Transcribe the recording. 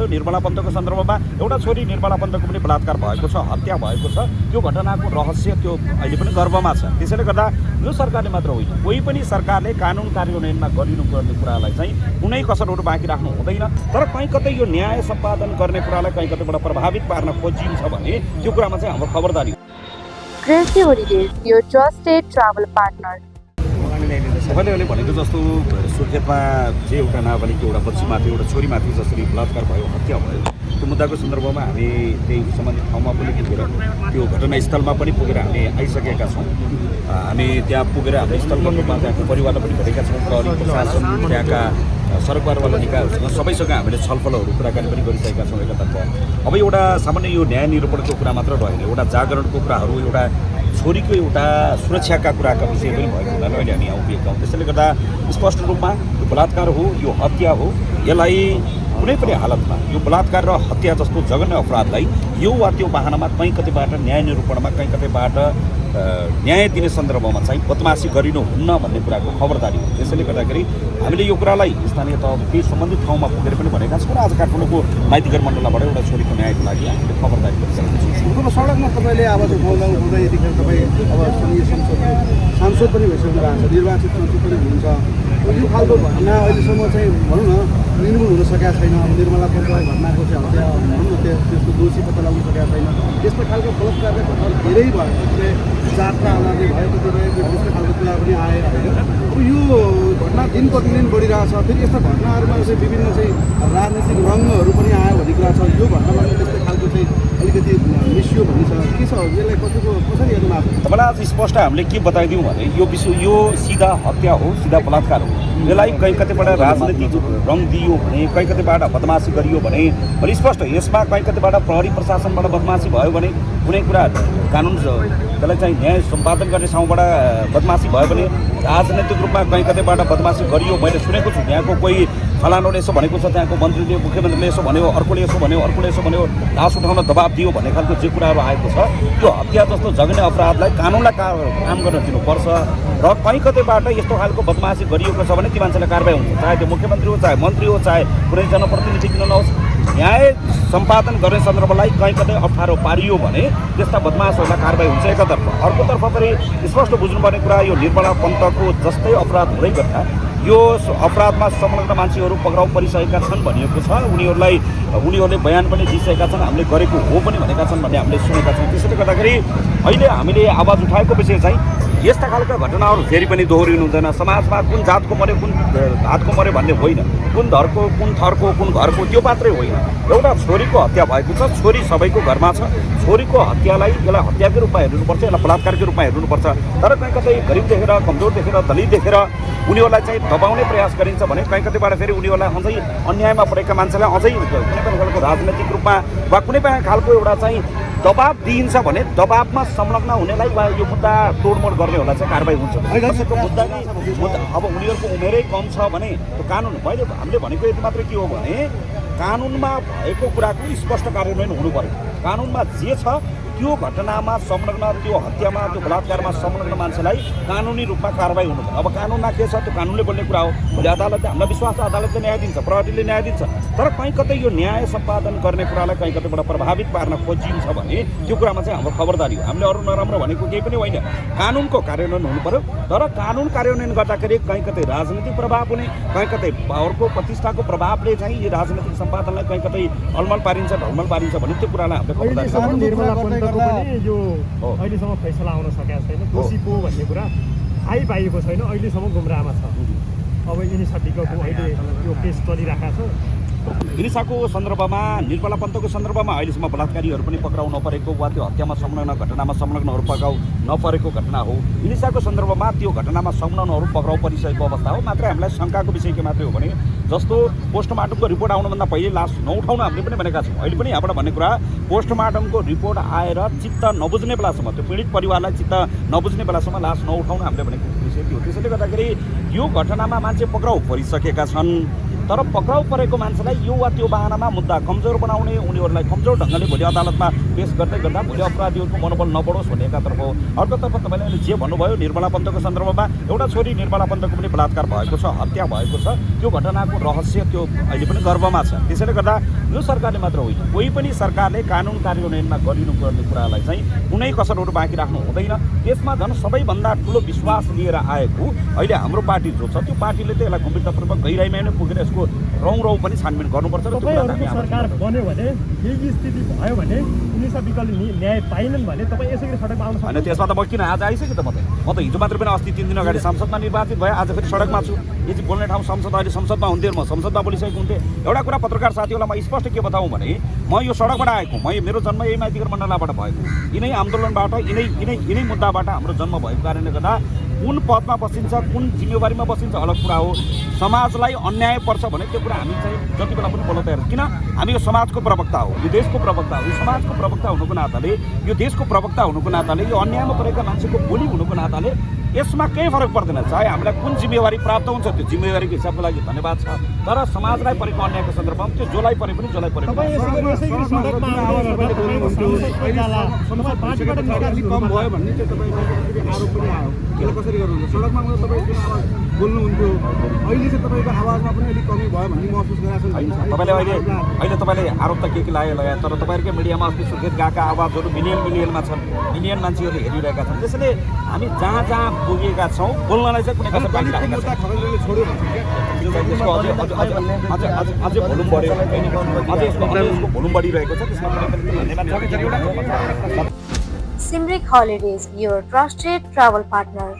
निर्मला पन्तको सन्दर्भमा एउटा छोरी निर्मला पन्तको पनि बलात्कार भएको छ, हत्या भएको छ। त्यो घटनाको रहस्य त्यो अहिले पनि गर्भमा छ। त्यसैले गर्दा यो सरकारले मात्र होइन, कोही पनि सरकारले कानुन कार्यान्वयनमा गरिनुपर्ने कुरालाई चाहिँ कुनै कसरहरू बाँकी राख्नु हुँदैन। तर कहीँ कतै यो न्याय सम्पादन गर्ने कुरालाई कहीँ कतैबाट प्रभावित पार्न खोजिन्छ भने त्यो कुरामा चाहिँ हाम्रो खबरदारी। Crazy holidays, your trusted travel partner. तपाईँले अहिले भनेको जस्तो सुर्खेतमा जे एउटा नाबालिग एउटा बच्चीमाथि एउटा छोरीमाथि जसरी बलात्कार भयो, हत्या भयो, त्यो मुद्दाको सन्दर्भमा हामी त्यही सम्बन्धित ठाउँमा पनि पुगेर त्यो घटनास्थलमा पनि पुगेर हामी आइसकेका छौँ। हामी त्यहाँ पुगेर हाम्रो स्थलको रूपमा त्यहाँको परिवारलाई पनि भेटेका छौँ। प्रहरी प्रशासन, त्यहाँका सरकारवाला निकायहरूसँग सबैसँग हामीले छलफलहरू कुराकानी पनि गरिसकेका छौँ एकातर्फ। अब एउटा सामान्य यो न्याय निरूपणको कुरा मात्र रहेन, एउटा जागरणको कुराहरू, एउटा छोरीको एउटा सुरक्षाका कुराका विषय पनि भएको हुनाले अहिले हामी यहाँ उभिएका हौँ। त्यसैले गर्दा स्पष्ट रूपमा यो बलात्कार हो, यो हत्या हो, यसलाई कुनै पनि हालतमा यो बलात्कार र हत्या जस्तो जघन्य अपराधलाई यो वा त्यो बाहनामा कहीँ कतैबाट न्याय निरूपणमा कहीँ कतैबाट न्याय दिने सन्दर्भमा चाहिँ बदमासी गरिनु हुन्न भन्ने कुराको खबरदारी हो। त्यसैले गर्दाखेरि हामीले यो कुरालाई स्थानीय तह केही सम्बन्धित ठाउँमा पुगेर पनि भनेका छौँ र आज काठमाडौँको माइतीघर मण्डलबाट एउटा छोरीको न्यायको लागि हामीले खबरदारी गरिसकेका छौँ। सडकमा तपाईँले आवाज उठाउँदा यतिखेर तपाईँ अब स्थानीय संसदको सांसद पनि भइसक्नु भएको छ, निर्वाचित सांसद पनि हुनुहुन्छ। यो खालको घटना अहिलेसम्म चाहिँ भनौँ न निर्मूल हुन सकेका छैन। अब निर्मला पन्तको घटनाको चाहिँ हत्या भनौँ न त्यसको दोषी पत्ता लगाउन सकेका छैन। यस्तो खालको बलात्कारका घटनाहरू धेरै भयो, कतिपय जातका आधारले भयो, कतिपय त्यस्तो खालको कुरा पनि आए होइन। अब यो घटना दिन प्रतिदिन बढिरहेछ। फेरि यस्ता घटनाहरूमा चाहिँ विभिन्न चाहिँ राजनीतिक रङ्गहरू पनि आयो भन्ने कुरा छ। यो घटनामा त्यस्तै खालको चाहिँ अलिकति मिसियो भन्ने छ, के छ यसलाई कसरी हेर्नु भएको? तपाईँलाई आज स्पष्ट हामीले के बताइदिउँ भने यो विषय यो सिधा हत्या हो, सिधा बलात्कार हो। यसलाई कहीँ कतैबाट राजनीतिक रङ दियो भने, कहीँ कतैबाट बदमासी गरियो भने स्पष्ट, यसमा कहीँ कतैबाट प्रहरी प्रशासनबाट बदमासी भयो भने, कुनै कुरा कानुन त्यसलाई चाहिँ न्याय सम्पादन गर्ने ठाउँबाट बदमासी भयो भने, राजनैतिक रूपमा कहीँ कतैबाट बदमासी गरियो, मैले सुनेको छु। त्यहाँको कोही फलानुले यसो भनेको छ, त्यहाँको मन्त्रीले, मुख्यमन्त्रीले यसो भन्यो, अर्कोले यसो भन्यो, अर्कोले यसो भन्यो, लास उठाउन दबाब दियो भन्ने खालको जे कुराहरू आएको छ, त्यो हत्या जस्तो जघन्य अपराधलाई कानुनलाई काम गर्न दिनुपर्छ। र कहीँ कतैबाट यस्तो खालको बदमासी गरिएको छ भने ती मान्छेलाई कारबाही हुन्छ, चाहे त्यो मुख्यमन्त्री हो, चाहे मन्त्री हो, चाहे कुनै जनप्रतिनिधि किन नहोस्। न्याय सम्पादन गर्ने सन्दर्भलाई कहीँ कतै अप्ठ्यारो पारियो भने त्यस्ता बदमासहरूलाई कारबाही हुन्छ एकातर्फ। अर्कोतर्फ पनि स्पष्ट बुझ्नुपर्ने कुरा, यो निर्मला पन्तको जस्तै अपराध हुँदै गर्दा यो अपराधमा संलग्न मान्छेहरू पक्राउ परिसकेका छन् भनिएको छ। उनीहरूले बयान पनि दिइसकेका छन्, हामीले गरेको हो पनि भनेका छन् भन्ने हामीले सुनेका छौँ। त्यसैले गर्दाखेरि अहिले हामीले आवाज उठाएको विषय चाहिँ यस्ता खालका घटनाहरू फेरि पनि दोहोरिनु हुँदैन। समाजमा कुन जातको मऱ्यो, कुन हातको मऱ्यो भन्ने होइन, कुन धर्को, कुन थरको, कुन घरको, त्यो मात्रै होइन। एउटा छोरीको हत्या भएको छ, छोरी सबैको घरमा छ। छोरीको हत्यालाई यसलाई हत्याकै रूपमा हेर्नुपर्छ, यसलाई बलात्कारकै रूपमा हेर्नुपर्छ। तर कहीँ कतै गरिब देखेर, कमजोर देखेर, दलित देखेर उनीहरूलाई चाहिँ दबाउने प्रयास गरिन्छ भने कहीँ कतैबाट फेरि उनीहरूलाई अझै अन्यायमा परेका मान्छेलाई अझै कुनै पनि खालको राजनैतिक रूपमा वा कुनै पनि खालको एउटा चाहिँ दबाब दिइन्छ भने दबाबमा संलग्न हुनेलाई वा यो मुद्दा तोडमोड गर्नेहरूलाई चाहिँ कारबाही हुन्छ। मुद्दा अब उनीहरूको उमेरै कम छ भने त्यो कानुन, हामीले भनेको यति मात्रै के हो भने कानुनमा भएको कुराको स्पष्ट कार्यान्वयन हुनु पर्यो। कानुनमा जे छ त्यो घटनामा संलग्न, त्यो हत्यामा, त्यो बलात्कारमा संलग्न मान्छेलाई कानुनी रूपमा कारबाही हुनु पर्यो। अब कानुनमा के छ त्यो कानुनले बोल्ने कुरा हो। भोलि अदालतले, हामीलाई विश्वास छ अदालतले न्याय दिन्छ, प्रहरीले न्याय दिन्छ। तर कहीँ कतै यो न्याय सम्पादन गर्ने कुरालाई कहीँ कतैबाट प्रभावित पार्न खोजिन्छ भने त्यो कुरामा चाहिँ हाम्रो खबरदारी हो। हामीले अरू नराम्रो भनेको केही पनि होइन, कानुनको कार्यान्वयन हुनु पर्यो। तर कानुन कार्यान्वयन गर्दाखेरि कहीँ कतै राजनीतिक प्रभाव हुने, कहीँ कतै पावरको प्रतिष्ठाको प्रभावले चाहिँ यो राजनीतिक सम्पादनलाई कहीँ कतै अलमल पारिन्छ, ढलमल पारिन्छ भने त्यो कुरालाई हामीले खबरदारी यो अहिलेसम्म फैसला आउन सकेको छैन, दोषी को भन्ने कुरा आइपाएको छैन, अहिलेसम्म गुमराहमा छ। अब यिनीसाथीको अहिले यो केस चलिरहेको छ। हिंसाको सन्दर्भमा, निर्मला पन्तको सन्दर्भमा अहिलेसम्म बलात्कारीहरू पनि पक्राउ नपरेको वा त्यो हत्यामा संलग्न, घटनामा संलग्नहरू पक्राउ नपरेको घटना हो। हिंसाको सन्दर्भमा त्यो घटनामा संलग्नहरू पक्राउ परिसकेको अवस्था हो। मात्रै हामीलाई शङ्काको विषय के मात्रै हो भने जस्तो पोस्टमार्टमको रिपोर्ट आउनुभन्दा पहिले लास नउठाउन हामीले पनि भनेका छौँ। अहिले पनि यहाँबाट भन्ने कुरा, पोस्टमार्टमको रिपोर्ट आएर चित्त नबुझ्ने बेलासम्म, त्यो पीडित परिवारलाई चित्त नबुझ्ने बेलासम्म लास नउठाउन हामीले भनेको विषय थियो। त्यसैले गर्दाखेरि यो घटनामा मान्छे पक्राउ परिसकेका छन्। तर पक्राउ परेको मान्छेलाई यो वा त्यो बाहनामा मुद्दा कमजोर बनाउने, उनीहरूलाई कमजोर ढङ्गले भोलि अदालतमा पेश गर्दै गर्दा भोलि अपराधीहरूको मनोबल नबढोस् भन्ने एकातर्फ हो। अर्कोतर्फ तपाईँले अहिले जे भन्नुभयो निर्मला पन्तको सन्दर्भमा, एउटा छोरी निर्मला पन्तको पनि बलात्कार भएको छ, हत्या भएको छ, त्यो घटनाको रहस्य त्यो अहिले पनि गर्भमा छ। त्यसैले गर्दा यो सरकारले मात्र होइन, कोही पनि सरकारले कानुन कार्यान्वयनमा गरिनुपर्ने कुरालाई चाहिँ कुनै कसरहरू बाँकी राख्नु हुँदैन। त्यसमा झन् सबैभन्दा ठुलो विश्वास लिएर आएको अहिले हाम्रो पार्टी जो छ, त्यो पार्टीले त यसलाई गम्भीरतापूर्वक गहिराइमा नै पुगेर यसको रौँ पनि छानबिन गर्नुपर्छ। र त्यो कुरा तपाईँहरूको सरकार बन्यो भने यही स्थिति भयो भने उनीसँग विकल्प न्याय पाइनन् भने तपाईँ यसरी सडकमा आउनु होइन। त्यसमा त म किन आज आइसकेँ त म त हिजो मात्र पनि अस्ति 3 दिन अगाडि संसदमा निर्वाचित भएँ, आज फेरि सडकमा छु। यो चाहिँ बोल्ने ठाउँ संसद, अहिले संसदमा हुन्थेँ, म संसदमा बोलिसकेको हुन्थेँ। एउटा कुरा पत्रकार साथीहरूलाई म स्पष्ट के बताउँ भने म यो सडकबाट आएको, मेरो जन्म यही माइतीघर मण्डलाबाट भएको, यिनै आन्दोलनबाट यिनै मुद्दाबाट हाम्रो जन्म भएको कारणले गर्दा कुन पदमा बसिन्छ, कुन जिम्मेवारीमा बसिन्छ अलग कुरा हो। समाजलाई अन्याय पर्छ भने त्यो कुरा हामी चाहिँ जति बेला पनि बोल्न तयार, किन हामी यो समाजको प्रवक्ता हो, यो देशको प्रवक्ता हो। यो समाजको प्रवक्ता हुनुको नाताले, यो देशको प्रवक्ता हुनुको नाताले, यो अन्यायमा परेका मान्छेको बोली हुनुको नाताले यसमा केही फरक पर्दैन। चाहे हामीलाई कुन जिम्मेवारी प्राप्त हुन्छ त्यो जिम्मेवारीको हिसाबको लागि धन्यवाद छ, तर समाजलाई परेको अन्यायको सन्दर्भमा त्यो जसलाई परे पनि जसलाई परेको अलिक कम भयो भन्ने चाहिँ तपाईँको आरोप पनि आयो। त्यसलाई कसरी गर्नुहुन्छ? सडकमा आउँदा तपाईँ जुन आवाज बोल्नुहुन्थ्यो, अहिले चाहिँ तपाईँको आवाजमा पनि अलिक कमी भयो भन्ने महसुस गरेको छ। तपाईँले अहिले तपाईँले आरोप त के लगाए, तर तपाईँहरूकै मिडियामा अस्ति सुर्खेत गएका आवाजहरू मिलियनमा छन्, मिलियन मान्छेहरूले हेरिरहेका छन्। त्यसैले हामी जहाँ जहाँ पुगेका छौँ बोल्नलाई चाहिँ कुनै कसरी बाँकी राखेका छौँ। अझै भोल्युम बढ्यो, अझै यसको भोल्युम बढिरहेको छ, त्यसमा धन्यवाद। Simric Holidays, your trusted travel partner.